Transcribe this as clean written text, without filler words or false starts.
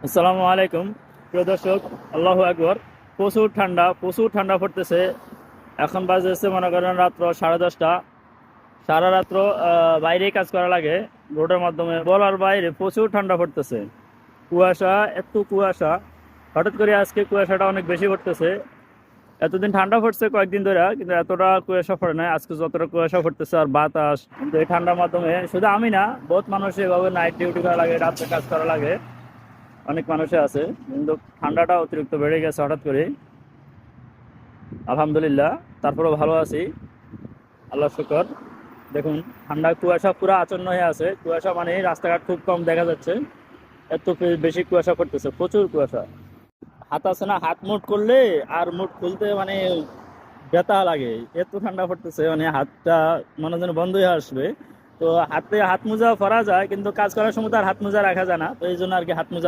আসসালামু আলাইকুম প্রিয় দর্শক। আল্লাহু আকবর। প্রচুর ঠান্ডা পড়তেছে। এখন বাজেছে মনে করেন রাত্র 10:30। সারা রাত্র বাইরেই কাজ করা লাগে রোডের মাধ্যমে, বলার বাইরে প্রচুর ঠান্ডা পড়তেছে। কুয়াশা, এত কুয়াশা। হঠাৎ করে আজকে কুয়াশাটা অনেক বেশি পড়তেছে। এতদিন ঠান্ডা পড়ছে কয়েকদিন ধরে, কিন্তু এতটা কুয়াশা পড়ে নাই আজকে যতটা কুয়াশা পড়তেছে। আর বাতাস, কিন্তু এই ঠান্ডার মাধ্যমে শুধু আমি না, বহুত মানুষ এভাবে নাইট ডিউটি করা লাগে, রাত্রে কাজ করা লাগে, অনেক মানুষে আছে। কিন্তু ঠান্ডাটা অতিরিক্ত বেড়ে গেছে হঠাৎ করে। আলহামদুলিল্লাহ, তারপরেও ভালো আছি, আল্লাহ শুকর। দেখুন, ঠান্ডা কুয়াশা পুরো আচ্ছন্ন হয়ে আছে। কুয়াশা মানে রাস্তাঘাট খুব কম দেখা যাচ্ছে, এত বেশি কুয়াশা পড়তেছে, প্রচুর কুয়াশা। হাত আছে না, হাত মুট করলে আর মুট খুলতে মানে ব্যথা লাগে, এত ঠান্ডা পড়তেছে। মানে হাতটা মনে যেন বন্ধ হয়ে আসবে। তো হাতে হাত মোজা পরা যায়, কিন্তু কাজ করার সময় তো আর হাত মোজা রাখা যায় না, তো এই জন্য আর কি হাত মোজা